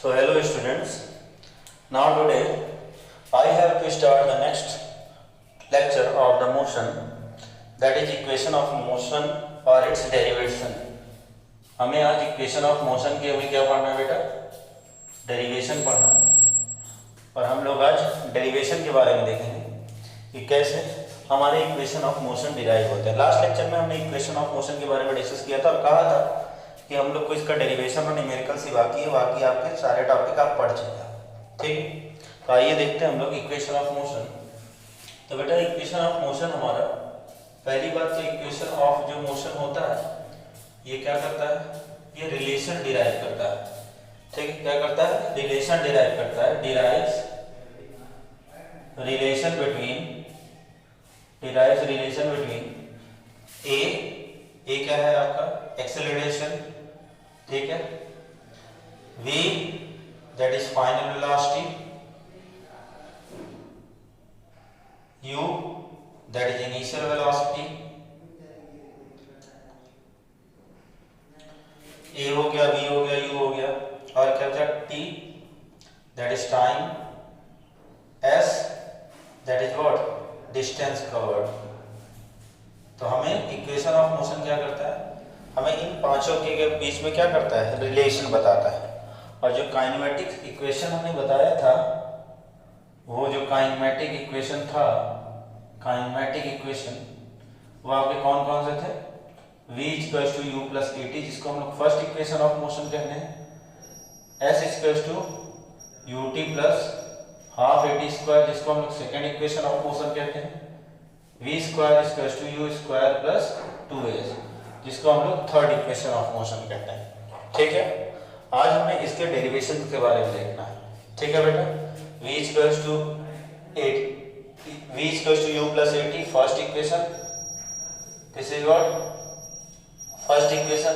So hello students, now today I have to start the next lecture of the motion, that is equation of motion or its derivation. हमें आज equation of motion की हमें क्या पढ़ना है बेटा, derivation पढ़ना है। और हम लोग आज डेरिवेशन के बारे में देखेंगे कि कैसे हमारे इक्वेशन ऑफ मोशन डिराइव होते हैं। लास्ट लेक्चर में हमने इक्वेशन ऑफ मोशन के बारे में डिस्कस किया था और कहा था कि हम लोग को इसका डेरिवेशन और न्यूमेरिकल ही बाकी है, बाकी आपके सारे टॉपिक आप पढ़ चुके हैं। ठीक, तो आइए देखते हैं हम लोग इक्वेशन ऑफ मोशन। तो बेटा इक्वेशन ऑफ मोशन हमारा पहली बात तो इक्वेशन ऑफ जो मोशन होता है ये क्या करता है, ये रिलेशन डिराइव करता है। ठीक है, क्या करता है, रिलेशन डिराइव करता है। डिराइव्स रिलेशन बिटवीन ए क्या है आपका एक्सेलरेशन, ठीक है, v that is final velocity, u that is initial velocity, a हो गया, v हो गया, u हो गया, और क्या बचा t that is time, s that is what distance covered. तो हमें इक्वेशन ऑफ मोशन क्या करता है, हमें इन पांचों के बीच में क्या करता है, रिलेशन बताता है। और जो काइनेमेटिक इक्वेशन हमने बताया था, वो जो काइनेमेटिक इक्वेशन था, काइनेमेटिक इक्वेशन वो आपके कौन कौन से थे, v equals to u plus at जिसको हम लोग फर्स्ट इक्वेशन ऑफ मोशन कहते हैं, s equals to ut plus half at square जिसको हम लोग सेकेंड इक्वेशन ऑफ मोशन कहते हैं, v square equals to u square plus 2s जिसको हम लोग थर्ड इक्वेशन ऑफ मोशन कहते हैं। ठीक है, आज हमें इसके डेरिवेशन के बारे में देखना है। ठीक है बेटा, v equals to u plus at first equation, this is what first equation,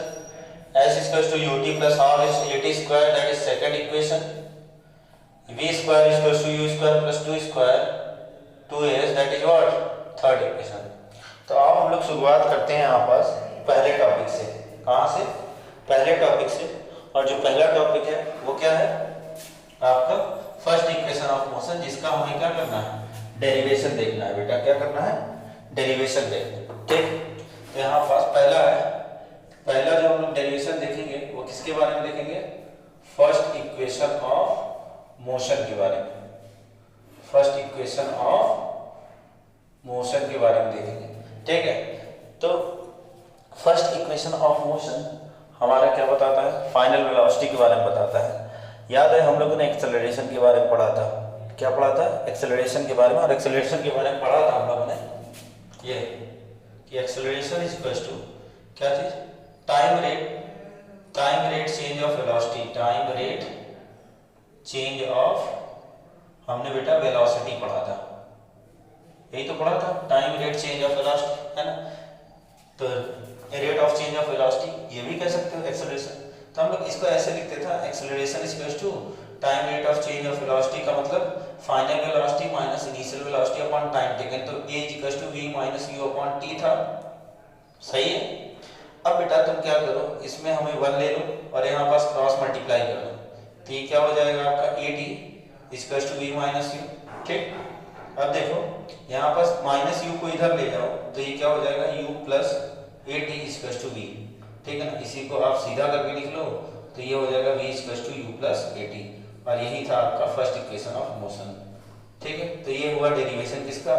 s equals to ut plus half at square that is second equation, v square equals to u square plus 2 square 2s that is what third equation. तो अब हम लोग शुरुआत करते हैं यहाँ पास पहले topic से। कहाँ से, पहले टॉपिक से। और जो पहला टॉपिक है वो क्या है आपका फर्स्ट इक्वेशन ऑफ मोशन, जिसका हमें क्या करना है, डेरिवेशन देखना है। बेटा क्या करना है, डेरिवेशन देखना। ठीक, तो यहाँ पास पहला है, पहला जो हम लोग डेरिवेशन देखेंगे वो किसके बारे में देखेंगे, फर्स्ट इक्वेशन ऑफ मोशन के बारे में, फर्स्ट इक्वेशन ऑफ मोशन के बारे में देखेंगे। ठीक है, तो फर्स्ट इक्वेशन ऑफ मोशन हमारा क्या बताता है, फाइनल वेलोसिटी के बारे में बताता है। याद है हम लोगों ने एक्सेलरेशन के बारे में पढ़ा था, क्या पढ़ा था, एक्सेलरेशन के बारे में। और एक्सेलरेशन के बारे में पढ़ा था हम लोगों ने ये कि एक्सेलरेशन इज इक्वल्स टू क्या चीज, time rate change of velocity, time rate change of, हमने बेटा वेलोसिटी पढ़ा था, यही तो पढ़ा था, time rate change of velocity है ना। तो rate of change of velocity ये भी कह सकते हो एक्सेलरेशन। तो हम लोग इसको ऐसे लिखते थे, acceleration is equals to time rate of change of velocity, का मतलब final velocity minus initial velocity upon time taken. तो a is equals to v minus u upon t था, सही है। अब बेटा तुम क्या करो, इसमें हमें 1 ले लो और यहाँ पास क्रॉस मल्टीप्लाई कर लो, तो ये क्या हो जाएगा आपका at equals to v minus u। ठीक, अब देखो यहाँ पास माइनस u को इधर ले जाओ तो ये क्या हो जाएगा, u plus at equals to v। ठीक है ना, इसी को आप सीधा करके लिख लो तो ये हो जाएगा v equals to u plus at, और यही था आपका फर्स्ट इक्वेशन ऑफ मोशन। ठीक है, तो ये हुआ डेरिवेशन किसका,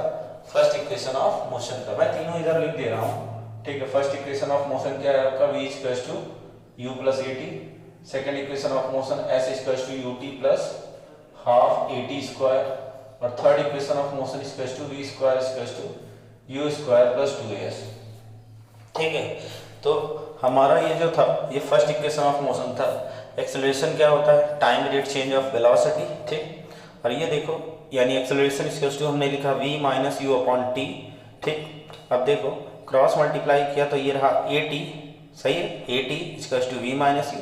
फर्स्ट इक्वेशन ऑफ मोशन का। मैं तीनों इधर लिख दे रहा हूँ। ठीक है, फर्स्ट इक्वेशन ऑफ मोशन क्या है आपका, v equals to u plus at, second equation of motion s equals to ut plus half at square, और third equation of motion equals to v square equals to u square plus 2s। ठीक है, तो हमारा ये जो था ये first equation of motion था। एक्सेलरेशन क्या होता है, time rate change of velocity. ठीक, और ये देखो यानी एक्सेलरेशन इक्वल्स टू हमने लिखा v minus u upon t। ठीक, अब देखो क्रॉस मल्टीप्लाई किया तो ये रहा at, सही है, at equals to v minus u,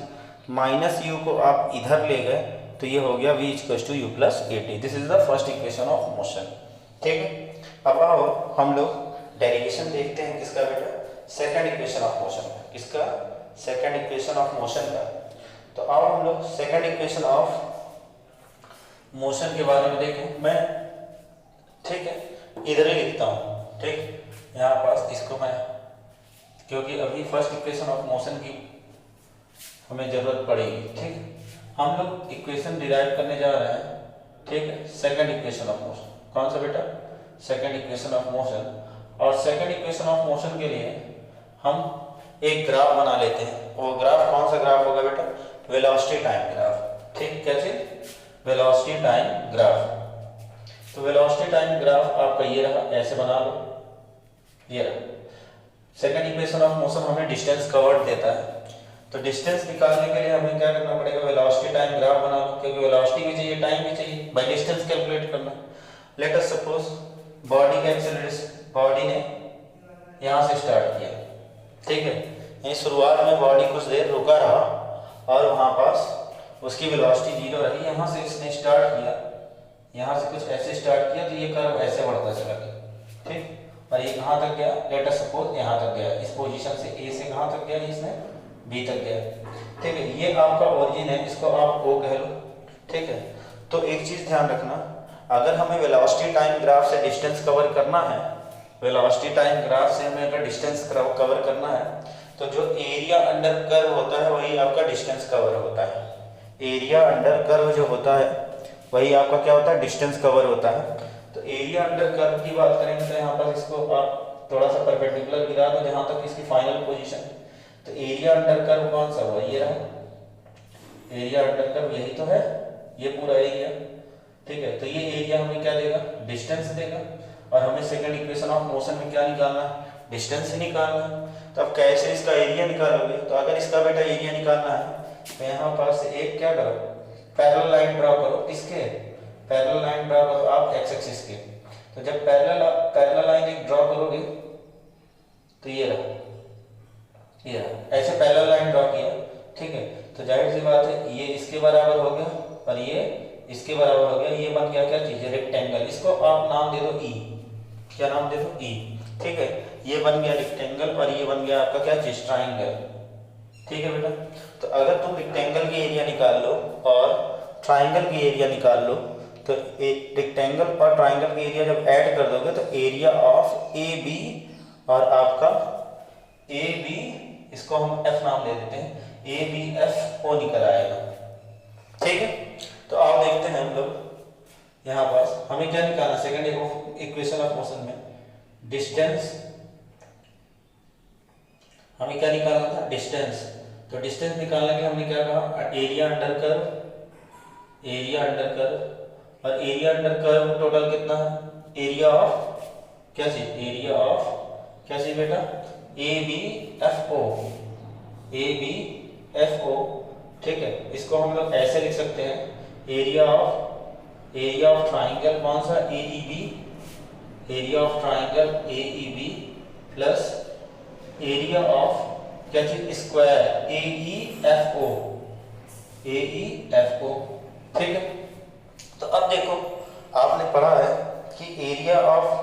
minus u को आप इधर ले गए तो ये हो गया v equals to u plus at। This is the first equation of motion. ठीक है, अब आओ हम लोग डेरिवेशन देखते हैं किसका बेटा, सेकंड इक्वेशन ऑफ मोशन, किसका, सेकंड इक्वेशन ऑफ मोशन का। तो अब हम लोग सेकंड इक्वेशन ऑफ मोशन के बारे में देखें। मैं ठीक है इधर ही लिखता हूँ, ठीक, यहाँ पास इसको मैं, क्योंकि अभी फर्स्ट इक्वेशन ऑफ मोशन की हमें जरूरत पड़ेगी। ठीक, हम लोग इक्वेशन डिराइव करने जा रहे हैं, ठीक है, सेकंड इक्वेशन ऑफ मोशन। कौन सा बेटा? Second equation of motion. और सेकंड इक्वेशन ऑफ मोशन के लिए हम एक ग्राफ बना लेते हैं। वो ग्राफ कौन सा ग्राफ होगा बेटा? Velocity time graph. ठीक, कैसे? Velocity time graph. तो वेलोसिटी टाइम ग्राफ आपका ये रहा, ऐसे बना लो, ये रहा। सेकंड इक्वेशन ऑफ मोशन हमें डिस्टेंस कवर्ड देता है, तो डिस्टेंस निकालने के लिए हमें क्या करना पड़ेगा? वेलोसिटी टाइम ग्राफ बना लो, क्योंकि वेलोसिटी भी चाहिए, टाइम भी चाहिए, बाय डिस्टेंस कैलकुलेट करना। लेट अस सपोज बॉडी का एक्सेलरेशन, बॉडी ने यहाँ से स्टार्ट किया, ठीक है, यही शुरुआत में बॉडी कुछ देर रुका रहा और वहाँ पास उसकी वेलोसिटी 0 रही। यहाँ से इसने स्टार्ट किया, यहाँ से कुछ ऐसे स्टार्ट किया, तो ये कर्व ऐसे बढ़ता चला गया, ठीक, और ये कहाँ तक गया? लेट अस सपोज यहाँ तक गया, इस पोजीशन से ए से कहाँ तक गया? इसने बी तक गया, ठीक है। ये आपका ओरिजिन है, इसको आप ओ कह लो, ठीक है। तो एक चीज ध्यान रखना, अगर हमें वेलोसिटी टाइम ग्राफ से डिस्टेंस कवर करना है, वेलोसिटी टाइम ग्राफ से हमें अगर डिस्टेंस कवर करना है, तो जो एरिया अंडर कर्व होता है वही आपका डिस्टेंस कवर होता है। एरिया अंडर कर्व जो होता है वही आपका क्या होता है? डिस्टेंस कवर होता है। तो एरिया अंडर कर्व की बात करेंगे तो यहाँ पर इसको आप थोड़ा सा परपेंडिकुलर गिरा दो जहाँ तक इसकी फाइनल पोजीशन। तो एरिया अंडर कर्व कौन सा हुआ? ये रहा एरिया अंडर कर्व, यही तो है, ये पूरा एरिया, ठीक है। तो ये एरिया हमें क्या देगा? डिस्टेंस देगा। और हमें सेकंड इक्वेशन ऑफ मोशन में क्या निकालना है? डिस्टेंस ही निकालना है। तो अब कैसे इसका एरिया निकालोगे? तो अगर इसका बेटा एरिया निकालना है तो यहाँ पास से एक क्या करो? पैरेलल लाइन ड्रॉ करो। किसके? पैरेलल लाइन ड्रॉ करो आप एक्स एक्सिस के। तो जब पैरेलल लाइन एक ड्रॉ करोगे तो ये रहा, ये ऐसे पैरेलल लाइन ड्रॉ किया, ठीक है। तो जाहिर सी बात है ये इसके बराबर हो गया और ये इसके बराबर हो गया, ये बन गया क्या चीज? रेक्टेंगल। इसको आप नाम दे दो ई। क्या नाम दे दो? ई, ठीक है। ये बन गया रेक्टेंगल और ये बन गया आपका क्या चीज? ट्राइंगल, ठीक है बेटा। तो अगर तुम रेक्टेंगल की एरिया निकाल लो और ट्राइंगल की एरिया निकाल लो, तो रेक्टेंगल और ट्राइंगल की एरिया जब ऐड कर दोगे तो एरिया ऑफ ए बी और आपका ए बी, इसको हम एफ नाम दे देते हैं, ए बी एफ ओ निकल आएगा, ठीक है। तो आप देखते हैं हम लोग यहाँ पास हमें क्या निकालना? सेकंड इक्वेशन ऑफ मोशन में डिस्टेंस, हमें क्या निकालना था? डिस्टेंस। तो डिस्टेंस निकालने के लिए हमने क्या कहा? Area under curve, area under curve. और एरिया अंडर कर्व टोटल कितना है? एरिया ऑफ क्या चीज? एरिया ऑफ क्या चीज बेटा? A B F O, A B F O, ठीक है। इसको हम लोग ऐसे लिख सकते हैं, एरिया ऑफ ट्राइंगल कौन सा? A E B, area of triangle A E B plus area of क्या चीज? Square A E F O, A E F O, ठीक है। तो अब देखो आपने पढ़ा है कि एरिया ऑफ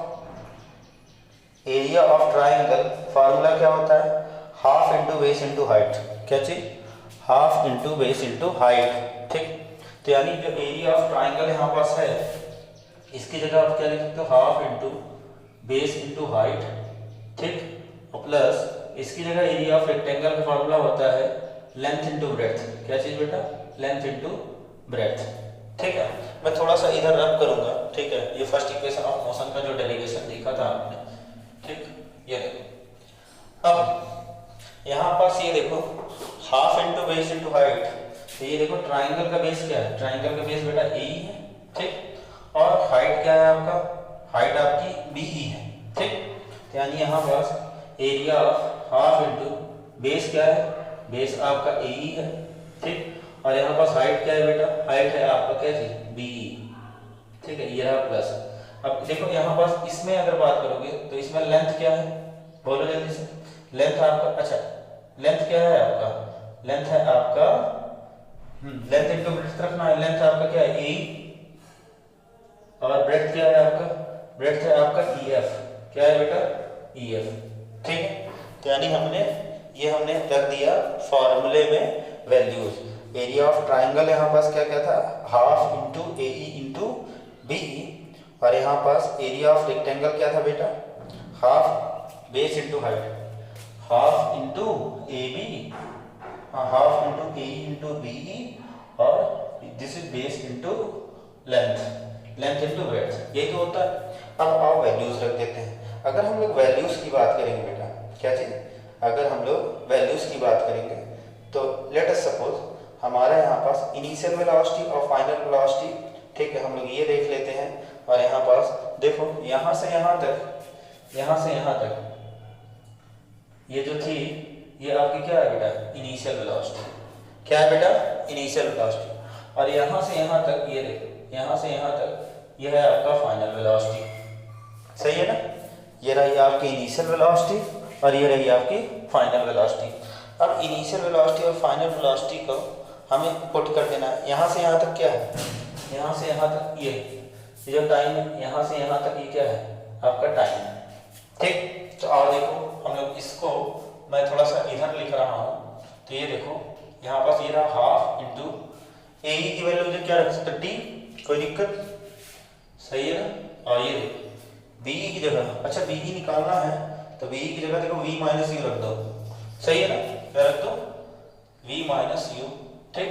ट्राइंगल फार्मूला क्या होता है? Half into base into height. क्या चीज? Half into base into height, ठीक। तो यानी जो एरिया ऑफ ट्राइंगल यहाँ पास है, इसकी जगह आप क्या लिख सकते हो? Half into base into height, ठीक। और प्लस इसकी जगह एरिया ऑफ रेक्टेंगल का फार्मूला होता है लेंथ इंटू ब्रेड्थ। क्या चीज बेटा? लेंथ इंटू ब्रेड्थ, ठीक है। मैं थोड़ा सा इधर रब करूंगा, ठीक है। ये फर्स्ट इक्वेशन ऑफ मोशन का जो डेरिवेशन देखा था आपने, ठीक, ये देखो। अब यहाँ पास ये देखो half into base into height, तो ये देखो ट्राइंगल का बेस क्या है? ट्राइंगल का बेस बेटा ए है, ठीक। और हाइट क्या है आपका? हाइट आपकी बी ई है, ठीक। यानी यहाँ पास area of half into base क्या है? बेस आपका ए ई है, ठीक। और यहाँ पास हाइट क्या है बेटा? हाइट है आपका क्या चीज? बी ई, ठीक है। ये रहा प्लस। अब देखो यहाँ पास इसमें अगर बात करोगे तो इसमें लेंथ क्या है? बोलो जल्दी से। लेंथ आपका, अच्छा लेंथ क्या है आपका? लेंथ है आपका लेंथ इंटू ब्रेड्थ रखना है। लेंथ आपका क्या है? ए, और ब्रेड्थ क्या है आपका? ब्रेड्थ है आपका ई एफ। क्या है बेटा? ई एफ, ठीक है। तो यानी हमने रख दिया फॉर्मूले में वैल्यूज। एरिया ऑफ ट्राइंगल यहाँ पास क्या क्या था, half into A E into B E, और यहाँ पास एरिया ऑफ रेक्टेंगल क्या था बेटा, half base into height, half into A B, half into A into B E, और this is base into length, length into breadth, यही तो होता है। अब आप वैल्यूज रख देते हैं। अगर हम लोग वैल्यूज की बात करेंगे बेटा, क्या चीज, अगर हम लोग वैल्यूज की बात करेंगे तो लेट अस सपोज हमारा यहाँ पास इनिशियल वेलोसिटी और फाइनल वेलोसिटी, ठीक है, हम लोग ये देख लेते हैं। और यहाँ पास देखो, यहाँ से यहाँ तक, यहाँ से यहाँ तक ये जो थी ये आपकी क्या है बेटा, इनिशियल वेलोसिटी, क्या है बेटा, इनिशियल वेलोसिटी। और यहाँ से यहाँ तक ये देखो, यहाँ से यहाँ तक ये है आपका फाइनल वेलोसिटी, सही है ना। ये रही आपकी इनिशियल वेलोसिटी और ये रही आपकी फाइनल वेलोसिटी। अब इनिशियल वेलोसिटी और फाइनल वेलोसिटी को हमें पुट कर देना है। यहाँ से यहाँ तक क्या है, यहाँ से यहाँ तक ये जो टाइम है, यहाँ से यहाँ तक ये क्या है आपका टाइम, ठीक। तो और देखो हम लोग इसको, मैं थोड़ा सा इधर लिख रहा हूँ, तो ये देखो यहाँ पास ये रहा हाफ इंटू ए ई की वैल्यू मुझे क्या रख सकते, टी, कोई दिक्कत, सही है ना। और ये देखो बी ई की जगह, अच्छा बी ई निकालना है तो बी ई की जगह देखो वी माइनस यू रख दो, सही है ना, क्या रख दो, v माइनस यू, ठीक।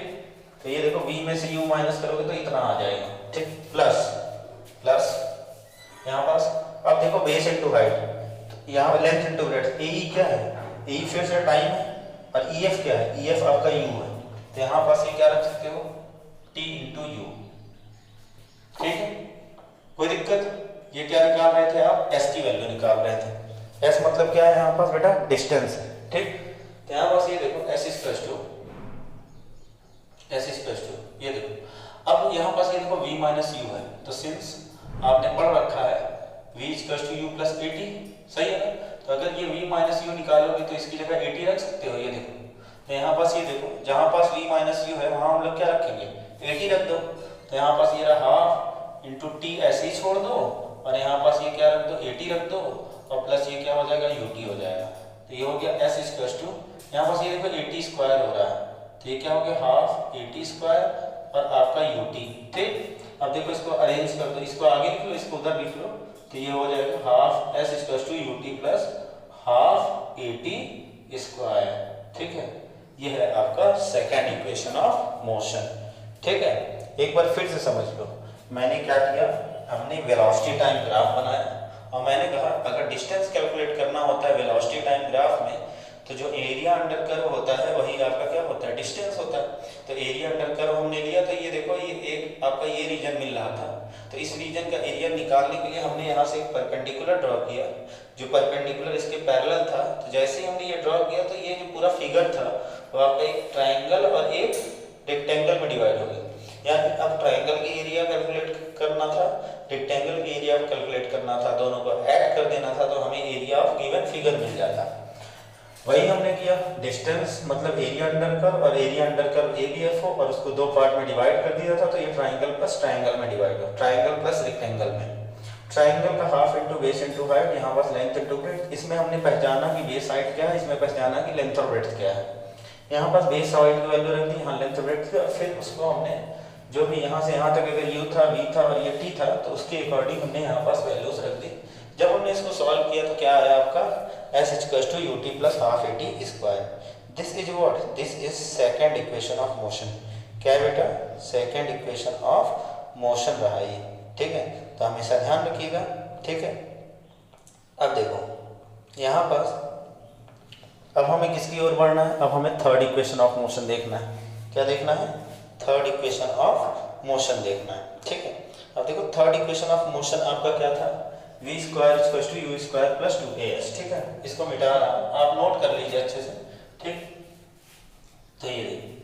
तो ये देखो v में से u माइनस करोगे तो इतना आ जाएगा, ठीक, प्लस प्लस यहाँ पास। अब देखो बेस इंटू हाइट, तो यहाँ लेंथ इंटू ब्रेड्थ, ए क्या है, ए फिर से टाइम है, और ई एफ क्या है, ई एफ आपका u है, तो यहाँ पास ये क्या रख सकते हो, t इंटू यू, ठीक है, कोई दिक्कत। ये क्या निकाल रहे थे आप, s की वैल्यू निकाल रहे थे। s मतलब क्या है यहाँ पास बेटा, डिस्टेंस है, ठीक। तो यहाँ पास ये देखो s इक्वल्स टू ये देखो। अब यहाँ पास ये देखो v माइनस यू है, तो सिंस आपने पढ़ रखा है v equals to u plus a t, सही है ना। तो अगर ये v माइनस यू निकालोगे तो इसकी जगह ए टी रख सकते हो, ये देखो। तो यहाँ पास ये देखो, जहाँ पास v माइनस यू है वहाँ हम लोग क्या रखेंगे, ए टी रख दो। तो यहाँ पास ये रहा हाफ इंटू टी, ऐसे ही छोड़ दो, और यहाँ पास ये क्या रख दो, ए टी रख दो, और प्लस ये क्या हो जाएगा, यू टी हो जाएगा। तो ये हो गया s इक्वल्स टू, यहाँ पास ये देखो 80 स्क्वायर हो रहा है, तो ये क्या हो गया, हाफ 80 स्क्वायर और आपका यूटी, ठीक। अब देखो इसको अरेंज कर दो, इसको आगे लिख लो, इसको उधर लिख लो, तो ये हो जाएगा half s equals to u t plus half 80 square, ठीक है। ये है आपका सेकेंड इक्वेशन ऑफ मोशन, ठीक है। एक बार फिर से समझ लो, मैंने क्या किया, हमने वेलोसिटी टाइम ग्राफ बनाया, और मैंने कहा अगर डिस्टेंस कैलकुलेट करना होता है वेलोसिटी टाइम ग्राफ में, तो जो एरिया अंडर कर्व होता है वही आपका क्या होता है, डिस्टेंस होता है। तो एरिया अंडर कर्व हमने लिया, तो ये देखो ये एक आपका ये रीजन मिल रहा था, तो इस रीजन का एरिया निकालने के लिए हमने यहाँ से एक परपेंडिकुलर ड्रॉ किया, जो परपेंडिकुलर इसके पैरेलल था। तो जैसे ही हमने ये ड्रॉ किया तो ये जो पूरा फिगर था वो आपका एक ट्राइंगल और एक रेक्टेंगल में डिवाइड हो गया। यानी अब ट्राइंगल की एरिया कैलकुलेट करना था, रेक्टेंगल की एरिया कैलकुलेट करना था, दोनों को ऐड कर देना था, तो हमें एरिया ऑफ गिवन फिगर मिल जाता। वही हमने किया, डिस्टेंस मतलब एरिया अंडर कर्व और एरिया अंडर कर्व ABF हो, और उसको दो पार्ट में डिवाइड कर दिया था, तो ये ट्राइंगल प्लस ट्राइंगल में डिवाइड हो, ट्राइंगल प्लस रेक्टेंगल में। ट्राइंगल का half into base into height, यहाँ पास लेंथ इंटू ब्रेड्थ। इसमें हमने पहचाना कि बेस हाइट क्या है, इसमें पहचाना कि लेंथ और ब्रेड्थ क्या है। यहाँ पास बेस हाइट की वैल्यू रख दी, यहाँ लेंथ ब्रेड्थ, और फिर उसको हमने जो भी यहाँ से यहाँ तक अगर u था, v था और ये t था, तो उसके अकॉर्डिंग हमने यहाँ पास वैल्यूज रख दी। जब हमने इसको सॉल्व किया तो क्या आया आपका, s equals to ut plus half a t square. This is what, this is second equation of motion. क्या है बेटा, सेकंड इक्वेशन ऑफ मोशन रहा ये, ठीक है। तो हमेशा ध्यान रखिएगा, ठीक है। अब देखो यहाँ पास अब हमें किसकी ओर बढ़ना है, अब हमें थर्ड इक्वेशन ऑफ मोशन देखना है। क्या देखना है, थर्ड इक्वेशन ऑफ मोशन देखना है, ठीक है। अब देखो थर्ड इक्वेशन ऑफ मोशन आपका क्या था, v square equals to u square plus 2as, ठीक है। इसको मिटा रहा हूं, आप नोट कर लीजिए अच्छे से, ठीक। तो ये देखिए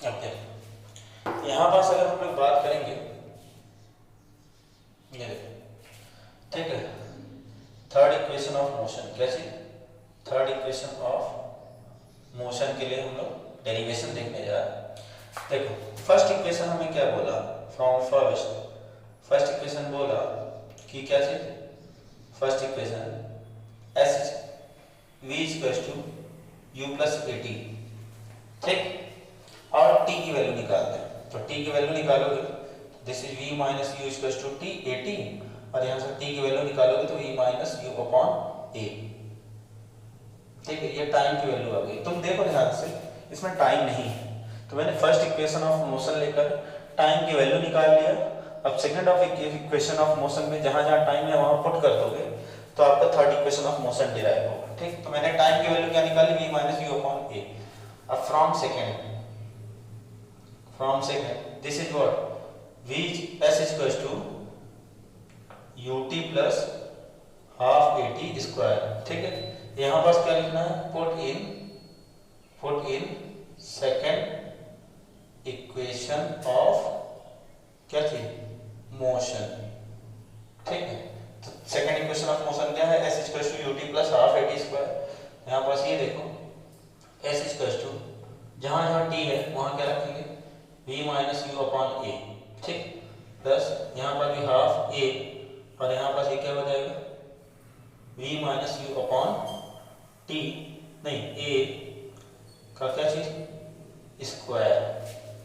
अब देखो यहाँ पास अगर हम लोग बात करेंगे, ये देखो, ठीक है। थर्ड इक्वेशन ऑफ मोशन, कैसी, थर्ड इक्वेशन ऑफ मोशन के लिए हम लोग डेरिवेशन देखने जा रहे हैं। देखो फर्स्ट इक्वेशन हमें क्या बोला, फ्रॉम फर्स्ट इक्वेशन बोला कि क्या चीज, first equation s v equals to u plus a t, ठीक। और टी की वैल्यू निकालते हैं, तो टी की वैल्यू निकालोगे this is v minus u equals to t a t, और यहाँ से टी की वैल्यू निकालोगे तो v minus u upon a, ठीक है। ये टाइम की वैल्यू आ गई। तुम देखो ध्यान से, इसमें टाइम नहीं है, तो मैंने फर्स्ट इक्वेशन ऑफ मोशन लेकर टाइम की वैल्यू निकाल लिया। अब second of equation of motion में जहां जहां टाइम है वहां पुट कर दोगे तो आपका third equation of motion derive होगा, ठीक। तो मैंने टाइम की वैल्यू क्या निकाली, v minus u upon a. अब from second this is what v s equals to ut plus half at square, ठीक है। यहां पास क्या लिखना है, put in second equation of क्या थी, मोशन, ठीक है। तो सेकंड इक्वेशन ऑफ मोशन क्या है, s equals to ut plus half at square. यहां पास ये देखो s इक्वल्स टू जहां जहां t है वहां क्या रखेंगे, v minus u upon a, ठीक, प्लस यहां पर भी हाफ a, और यहां पास ये क्या हो जाएगा, v minus u upon T, नहीं a का क्या चीज, स्क्वायर,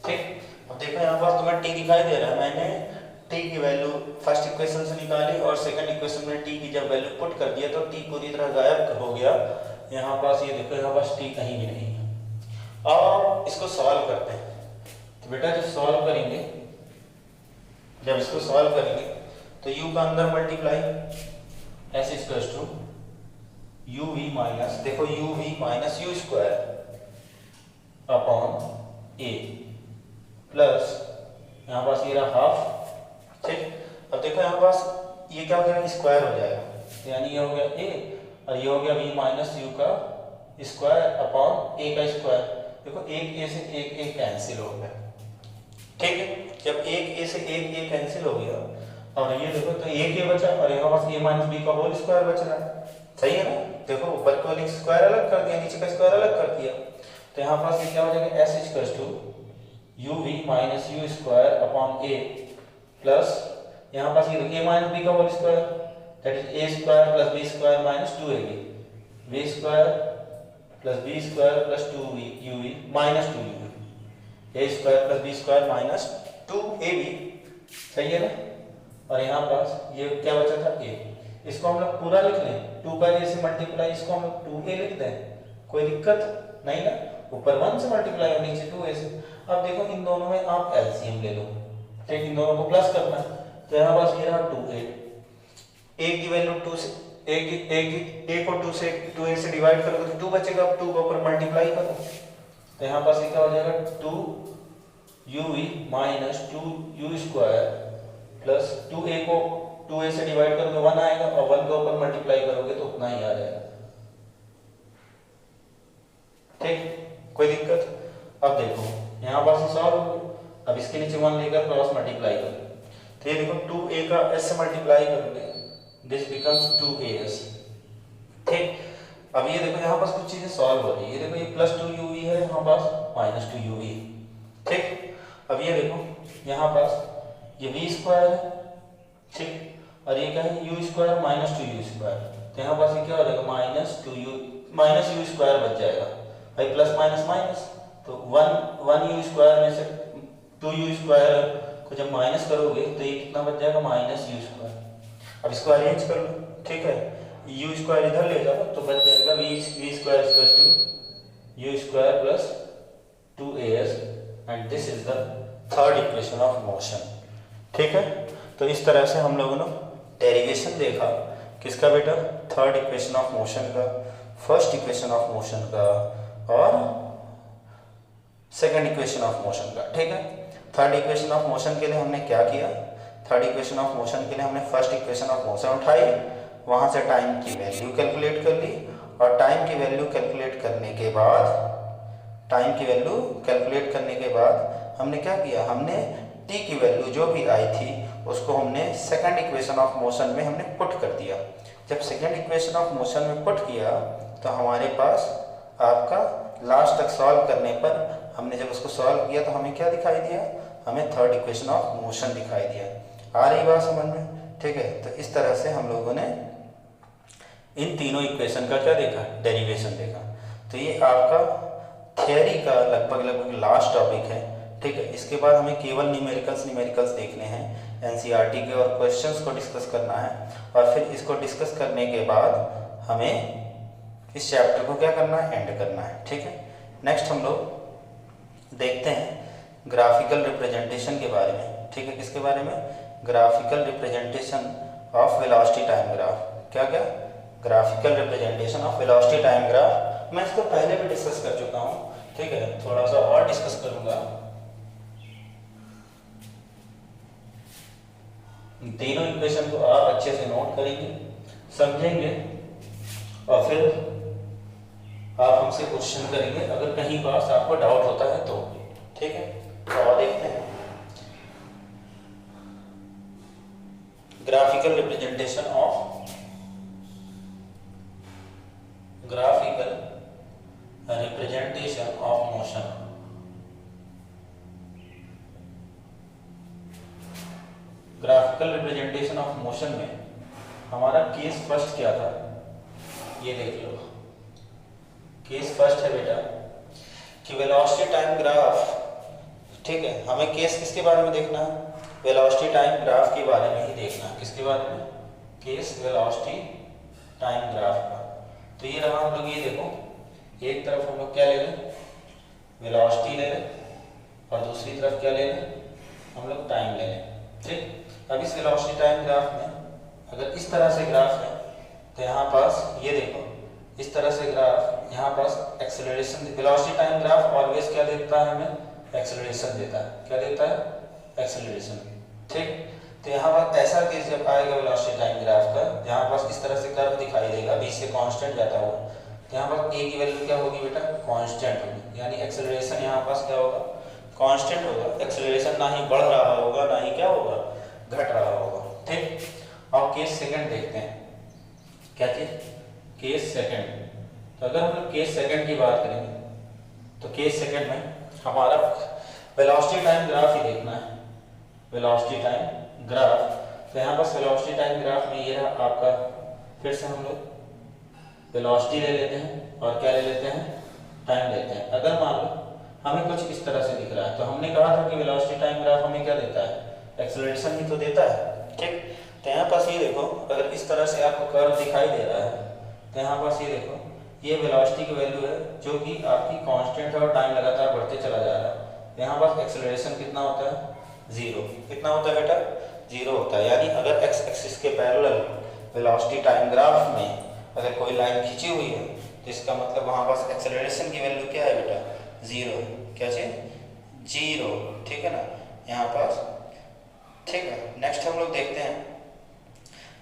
ठीक। अब देखो यहाँ पर तुम्हें t दिखाई दे रहा है, मैंने t की वैल्यू फर्स्ट इक्वेशन से निकाली और सेकंड इक्वेशन में t की जब वैल्यू पुट कर दिया तो t पूरी तरह गायब हो गया। यहाँ पास ये देखो, यहाँ पास t कहीं भी नहीं है। अब इसको सॉल्व करते हैं, तो बेटा जब सॉल्व करेंगे, जब इसको सॉल्व करेंगे तो u का अंदर multiply s equals to u v minus, देखो u v minus u square upon a plus यहाँ पास ये रहा हाफ, ठीक। अब देखो यहाँ पास ये क्या हो जाएगा, स्क्वायर हो जाएगा, यानी ये हो गया a और ये हो गया v माइनस यू का स्क्वायर अपॉन a का स्क्वायर। देखो एक a से एक a कैंसिल हो गया, ठीक है। जब एक a से एक a कैंसिल हो गया और ये देखो तो एक a बचा और यहाँ पास a माइनस b का होल स्क्वायर बच रहा है, सही है ना। देखो ऊपर का स्क्वायर अलग कर दिया, नीचे का स्क्वायर अलग कर दिया, तो यहाँ पास ये क्या हो जाएगा, s equals to u v minus u square upon a plus यहाँ पास ये a माइनस b का whole square, that is a square plus b square minus 2ab, v square plus b square plus 2uv minus 2uv, a square plus b square minus 2ab, सही है ना। और यहाँ पास ये क्या बचा था, a, इसको हम लोग पूरा लिख लें, 2 का a से मल्टीप्लाई, इसको हम लोग 2a लिख दें, कोई दिक्कत नहीं ना, ऊपर 1 से मल्टीप्लाई और नीचे 2a से। अब देखो इन दोनों में आप एलसीएम ले लो, ठीक, इन दोनों को प्लस करना है, तो यहाँ पास ये रहा 2a, a की वैल्यू 2 से a को 2a से डिवाइड करोगे तो 2 बचेगा, अब 2 को ऊपर मल्टीप्लाई करो तो यहाँ पास ये क्या हो जाएगा, 2uv minus 2u square plus 2a को 2a से डिवाइड करोगे 1 आएगा और 1 को ऊपर मल्टीप्लाई करोगे तो उतना ही आ जाएगा, ठीक, कोई दिक्कत। अब देखो यहाँ पास सॉल्व हो गया, अब इसके नीचे 1 लेकर क्रॉस मल्टीप्लाई करो तो ये देखो 2a का s से मल्टीप्लाई करोगे, दिस बिकम्स 2as, ठीक। अब ये देखो यहाँ पास कुछ चीजें सॉल्व हो रही है, ये देखो ये प्लस 2uv है, यहाँ पास माइनस 2uv, ठीक। अब ये देखो यहाँ पास ये v स्क्वायर है, ठीक, और ये क्या है u square minus 2u square, तो यहाँ पास ये क्या हो जाएगा, माइनस u स्क्वायर बच जाएगा भाई, प्लस माइनस माइनस, तो 1 u स्क्वायर में से 2u स्क्वायर को जब माइनस करोगे तो ये कितना बच जाएगा, माइनस u स्क्वायर। अब इसको अरेंज कर लो, ठीक है, u स्क्वायर इधर ले जाओ तो बच जाएगा v square equals to u square plus 2as and this is the third equation of motion, ठीक है। तो इस तरह से हम लोगों ने डेरिवेशन देखा किसका बेटा, थर्ड इक्वेशन ऑफ मोशन का, फर्स्ट इक्वेशन ऑफ मोशन का और सेकंड इक्वेशन ऑफ मोशन का, ठीक है। थर्ड इक्वेशन ऑफ मोशन के लिए हमने क्या किया, थर्ड इक्वेशन ऑफ मोशन के लिए हमने फर्स्ट इक्वेशन ऑफ मोशन उठाई, वहां से टाइम की वैल्यू कैलकुलेट कर ली और टाइम की वैल्यू कैलकुलेट करने के बाद हमने क्या किया, हमने t की वैल्यू जो भी आई थी उसको हमने सेकंड इक्वेशन ऑफ मोशन में हमने पुट कर दिया। जब सेकंड इक्वेशन ऑफ मोशन में पुट किया तो हमारे पास आपका लास्ट तक सॉल्व करने पर हमने जब उसको सॉल्व किया तो हमें क्या दिखाई दिया, हमें थर्ड इक्वेशन ऑफ मोशन दिखाई दिया। आ रही बात समझ में, ठीक है। तो इस तरह से हम लोगों ने इन तीनों इक्वेशन का क्या देखा, डेरिवेशन देखा। तो ये आपका थियरी का लगभग लास्ट टॉपिक है, ठीक है। इसके बाद हमें केवल न्यूमेरिकल्स देखने हैं, एनसीईआरटी के और क्वेश्चंस को डिस्कस करना है, और फिर इसको डिस्कस करने के बाद हमें इस चैप्टर को क्या करना है, एंड करना है, ठीक है। नेक्स्ट हम लोग देखते हैं ग्राफिकल रिप्रेजेंटेशन के बारे में, ठीक है। किसके बारे में, graphical representation of velocity time graph. क्या क्या, graphical representation of velocity time graph. मैं इसको पहले भी डिस्कस कर चुका हूँ, ठीक है, थोड़ा सा और डिस्कस करूंगा। तीनों इक्वेशन को आप अच्छे से नोट करेंगे, समझेंगे, और फिर आप हमसे क्वेश्चन करेंगे अगर कहीं पास आपको डाउट होता है तो, ठीक है। तो और देखते हैं graphical representation of motion. Graphical representation of motion में हमारा केस फर्स्ट क्या था, ये देख लो। केस फर्स्ट है बेटा कि वेलोसिटी टाइम ग्राफ, ठीक है। हमें केस किसके बारे में देखना है, वेलोसिटी टाइम ग्राफ के बारे में ही देखना है। किसके बारे में, केस वेलोसिटी टाइम ग्राफ का। तो ये रहा, हम लोग ये देखो, एक तरफ हम लोग क्या ले लें, वेलोसिटी ले लें, और दूसरी तरफ क्या ले लें, हम लोग टाइम ले लें, ठीक। अब इस वेलोसिटी टाइम ग्राफ में अगर इस तरह से ग्राफ है तो यहाँ पास ये देखो, इस तरह से ग्राफ, यहाँ पास acceleration, velocity time graph always क्या देता है हमें, एक्सेलरेशन देता है। क्या देता है, एक्सेलरेशन, ठीक। तो यहाँ पर ऐसा केस जब आएगा वेलोसिटी टाइम ग्राफ का, यहाँ पास इस तरह से कर्व दिखाई देगा, बीच से कांस्टेंट जाता हुआ, तो यहाँ पर ए की वैल्यू क्या होगी बेटा, कांस्टेंट होगी, यानी एक्सेलरेशन यहाँ पास क्या होगा, कांस्टेंट होगा। एक्सेलरेशन ना ही बढ़ रहा होगा ना ही क्या होगा, घट रहा होगा, ठीक। और केस सेकंड देखते हैं, क्या चीज, केस सेकंड। तो अगर हम लोग केस सेकंड की बात करेंगे तो केस सेकंड में हमारा वेलोसिटी टाइम ग्राफ ही देखना है, वेलोसिटी टाइम ग्राफ। तो यहाँ पर वेलोसिटी टाइम ग्राफ में ये रहा आपका, फिर से हम लोग वेलोसिटी ले लेते हैं और क्या ले लेते हैं, टाइम लेते हैं। अगर मान लो हमें कुछ इस तरह से दिख रहा है, तो हमने कहा था कि वेलोसिटी टाइम ग्राफ हमें क्या देता है, एक्सेलरेशन ही तो देता है, ठीक। तो यहाँ पास ये देखो, अगर इस तरह से आपको कर्व दिखाई दे रहा है, तो यहाँ पास ये देखो, ये वेलोसिटी की वैल्यू है जो कि आपकी कांस्टेंट है और टाइम लगातार बढ़ते चला जा रहा है। यहाँ पास एक्सेलरेशन कितना होता है, जीरो। कितना होता है बेटा, जीरो होता है। यानी अगर एक्स एक्सिस के पैरेलल वेलोसिटी टाइम ग्राफ में अगर कोई लाइन खींची हुई है तो इसका मतलब वहाँ पास एक्सेलरेशन की वैल्यू क्या है बेटा, जीरो है। क्या चीज, जीरो, ठीक है ना, यहाँ पास, ठीक है। नेक्स्ट हम लोग देखते हैं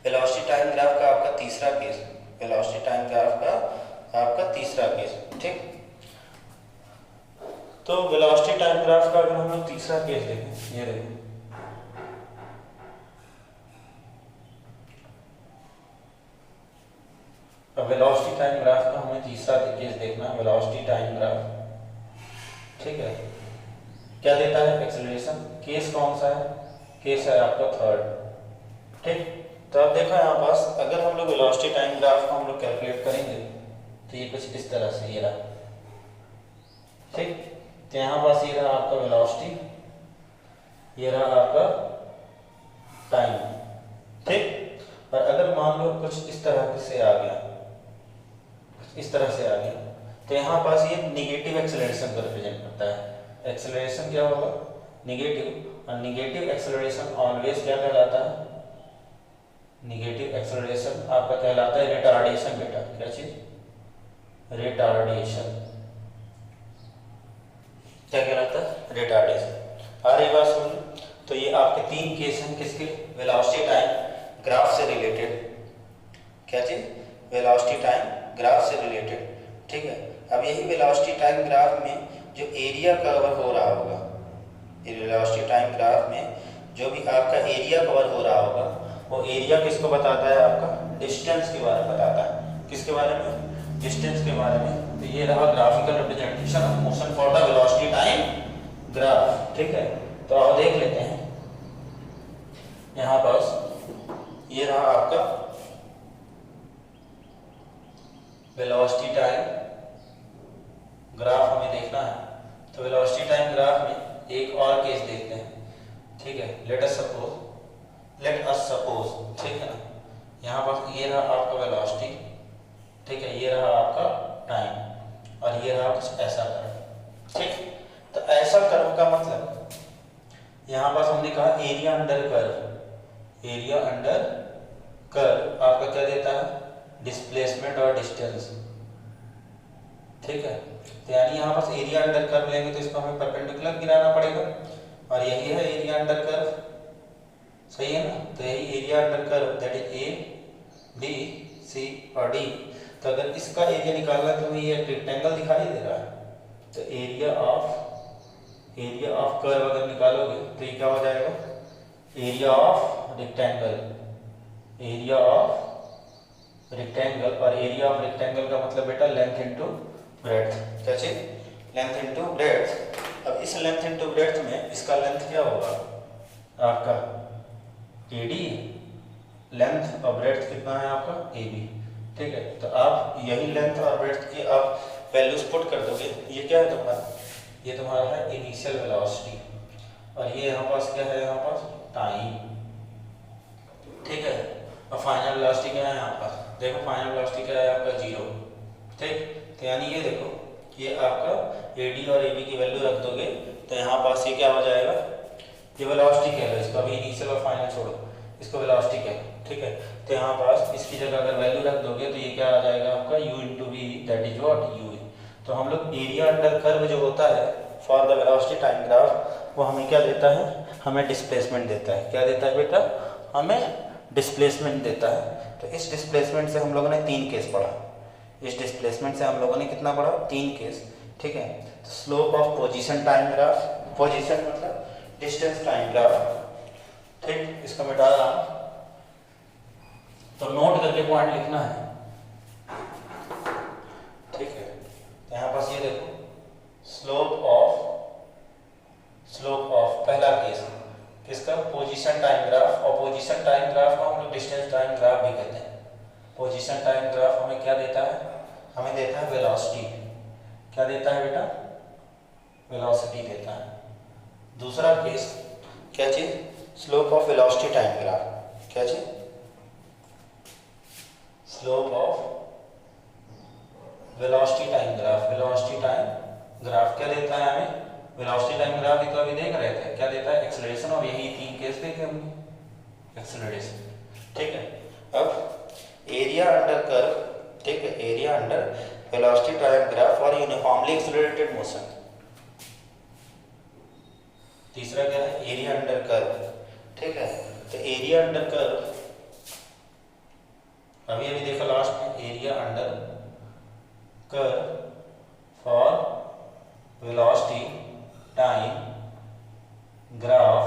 वेलोसिटी टाइम ग्राफ का आपका तीसरा केस, वेलोसिटी टाइम ग्राफ का आपका तीसरा केस, ठीक। तो वेलोसिटी टाइम ग्राफ का अगर हम लोग तीसरा केस देखें, ये देखो, अब वेलोसिटी टाइम ग्राफ का हमें तीसरा केस देखना है, वेलोसिटी टाइम ग्राफ, ठीक है। क्या देता है, एक्सेलरेशन। केस कौन सा है, केस है आपका थर्ड, ठीक। तो अब देखो यहाँ पास अगर हम लोग वेलोसिटी टाइम ग्राफ को हम लोग कैलकुलेट करेंगे तो ये कुछ इस तरह से ये रहा, ठीक। तो यहाँ पास ये रहा आपका वेलोसिटी, ये रहा आपका टाइम, ठीक। और अगर मान लो कुछ इस तरह से आ गया, इस तरह से आ गया, तो यहाँ पास ये निगेटिव एक्सेलरेशन को रिप्रेजेंट करता है। एक्सेलरेशन क्या होगा, निगेटिव, और निगेटिव एक्सेलरेशन ऑलवेज क्या कहलाता है, निगेटिव एक्सेलरेशन आपका कहलाता है रिटार्डेशन बेटा। क्या चीज, रिटार्डेशन। क्या कहलाता है, रिटार्डेशन। आ रही बात सुन। तो ये आपके तीन केस हैं किसके, वेलोसिटी टाइम ग्राफ से रिलेटेड। क्या चीज, वेलोसिटी टाइम ग्राफ से रिलेटेड, ठीक है। अब यही वेलोसिटी टाइम ग्राफ में जो एरिया कवर हो रहा होगा, ये वेलोसिटी टाइम ग्राफ में जो भी आपका एरिया कवर हो रहा होगा, वो एरिया किसको बताता है, आपका डिस्टेंस के बारे में बताता है। किसके बारे में, डिस्टेंस के बारे में। तो ये रहा graphical representation of motion for the velocity time graph, ठीक है। तो आप देख लेते हैं यहाँ पास ये रहा आपका वेलोसिटी टाइम ग्राफ हमें देखना है। तो वेलोसिटी टाइम ग्राफ में एक और केस देखते हैं, ठीक है। लेट अस सपोज, ठीक है ना, यहाँ पर ये रहा आपका वेलोसिटी, ठीक है, ये रहा आपका टाइम और ये रहा कुछ ऐसा कर्व, ठीक। तो ऐसा कर्व का मतलब यहाँ पर हमने कहा area under curve, area under curve आपका क्या देता है, डिस्प्लेसमेंट और डिस्टेंस, ठीक है। तो यानी यहाँ पर एरिया अंडर कर्व लेंगे तो इसको हमें परपेंडिकुलर गिराना पड़ेगा और यही है एरिया अंडर कर्व, सही है ना। तो यही area under curve that is A B C और डी। तो अगर इसका एरिया निकालना है तो हमें ये रेक्टेंगल दिखाई दे रहा है, तो एरिया ऑफ कर्व अगर निकालोगे तो ये क्या हो जाएगा, area of rectangle, area of rectangle. और एरिया ऑफ रेक्टेंगल का मतलब बेटा लेंथ इनटू ब्रेड्थ, क्या चीज, लेंथ इनटू ब्रेड्थ। अब इस लेंथ इनटू ब्रेड्थ में इसका लेंथ क्या होगा आपका एडी, लेंथ और ब्रेड्थ कितना है आपका एबी, ठीक है। तो आप यही लेंथ और ब्रेड्थ की आप वैल्यूज पुट कर दोगे। ये क्या है तुम्हारा, ये तुम्हारा है इनिशियल वेलोसिटी और ये यहाँ पास क्या है, यहाँ पास टाइम, ठीक है। और फाइनल वेलोसिटी क्या है यहाँ पास, देखो फाइनल वेलोसिटी क्या है आपका 0, ठीक। तो यानी ये देखो ये आपका एडी और एबी की वैल्यू रख दोगे तो यहाँ पास ये क्या हो जाएगा, ये वेलोसिटी कह लो इसको, अभी इनिशियल और फाइनल छोड़ो, इसको वेलोसिटी कह लो, ठीक है। तो यहाँ पास इसकी जगह अगर वैल्यू रख दोगे तो ये क्या आ जाएगा आपका u into v, that is what u। तो हम लोग एरिया अंडर कर्व जो होता है for the velocity time graph वो हमें क्या देता है, हमें डिस्प्लेसमेंट देता है। क्या देता है बेटा, हमें डिस्प्लेसमेंट देता है। तो इस डिस्प्लेसमेंट से हम लोगों ने 3 केस पढ़ा, इस डिस्प्लेसमेंट से हम लोगों ने कितना पढ़ा, 3 केस, ठीक है। तो slope of position time graph, position मतलब डिस्टेंस टाइम ग्राफ, ठीक। इसको मैं डाल रहा हूँ तो नोट करके पॉइंट लिखना है, ठीक है। तो यहाँ पास ये देखो स्लोप ऑफ पहला केस किसका, पोजीशन टाइम ग्राफ। और पोजीशन टाइम ग्राफ को हम लोग डिस्टेंस टाइम ग्राफ भी कहते हैं। पोजीशन टाइम ग्राफ हमें क्या देता है, हमें देता है वेलोसिटी, क्या देता है बेटा, वेलोसिटी देता है। दूसरा केस क्या चीज, slope of velocity time graph, क्या चीज, slope of velocity time graph. Velocity time graph क्या देता है हमें, वेलोसिटी टाइम ग्राफ ही तो अभी देख रहे थे, क्या देता है, एक्सेलरेशन। और यही 3 केस देखे हमने, एक्सेलरेशन, ठीक है। अब एरिया अंडर कर्व, ठीक है, area under velocity time graph और यूनिफॉर्मली एक्सेलरेटेड मोशन। तीसरा क्या है, एरिया अंडर कर्व, ठीक है। तो एरिया अंडर कर्व अभी देखो लास्ट में, area under curve for velocity time graph,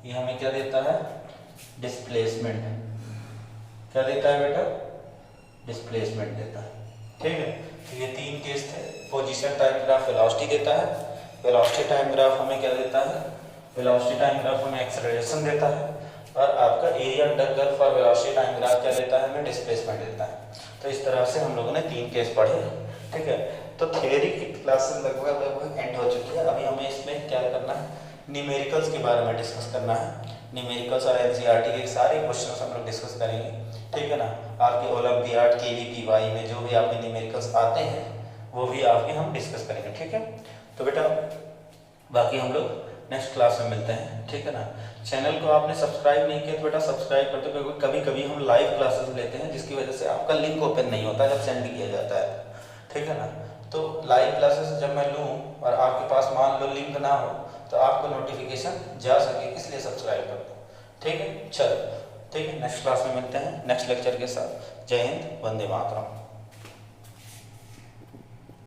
ये हमें क्या देता है, डिस्प्लेसमेंट। क्या देता है बेटा, डिस्प्लेसमेंट देता है, ठीक है। तो ये 3 केस थे। पोजीशन टाइम ग्राफ वेलोसिटी देता है, वेलोसिटी टाइम ग्राफ हमें क्या देता है, वेलोसिटी टाइम ग्राफ हमें एक्सेलरेशन देता है, और आपका area under curve for velocity time graph क्या देता है, हमें डिस्प्लेसमेंट देता है। तो इस तरह से हम लोगों ने 3 केस पढ़े, ठीक है। तो थ्योरी की क्लासेस लगभग एंड हो चुकी है। अभी हमें इसमें क्या करना है, न्यूमेरिकल्स के बारे में डिस्कस करना है। न्यूमेरिकल्स और एनसीईआरटी के सारे क्वेश्चंस हम लोग डिस्कस करेंगे, ठीक है ना। आपके ओलंपियाड, केवीपीवाई में जो भी आपके न्यूमेरिकल्स आते हैं वो भी आपके हम डिस्कस करेंगे, ठीक है। तो बेटा बाकी हम लोग नेक्स्ट क्लास में मिलते हैं, ठीक है ना। चैनल को आपने सब्सक्राइब नहीं किया तो बेटा सब्सक्राइब कर दो, क्योंकि कभी कभी हम लाइव क्लासेस लेते हैं जिसकी वजह से आपका लिंक ओपन नहीं होता जब सेंड किया जाता है, ठीक है ना। तो लाइव क्लासेस जब मैं लूँ और आपके पास मान लो लिंक ना हो तो आपको नोटिफिकेशन जा सके, इसलिए सब्सक्राइब कर दो, ठीक है। चलो ठीक है, नेक्स्ट क्लास में मिलते हैं नेक्स्ट लेक्चर के साथ। जय हिंद, वंदे मातरम।